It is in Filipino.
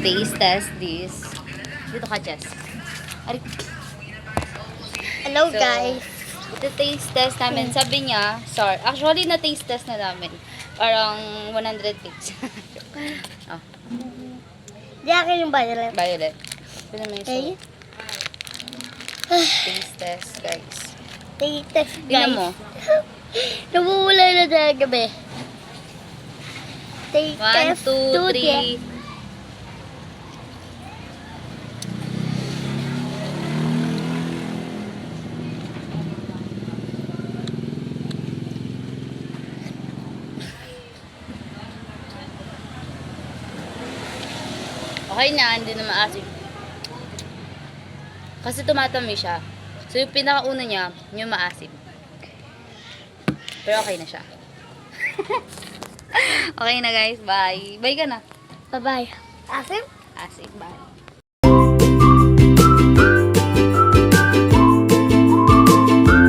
taste test this. Dito ka, Jess. Hello So, guys. ito taste test namin. Sabi niya, sorry. Actually, na-taste test na namin. Parang 100 takes. Oh, Di akin yung violet. violet. Ito naman yung Okay. taste test, guys. Take test guys. Tingnan mo. Namumula na sa gabi. Take 1, test. 2, 3. Okay na, hindi na maasim. Kasi tumatami siya. So, yung pinakauna niya, yung maasim. Pero okay na siya. Okay na guys, bye. Bye ka na. Bye-bye. Asim? Asim, bye.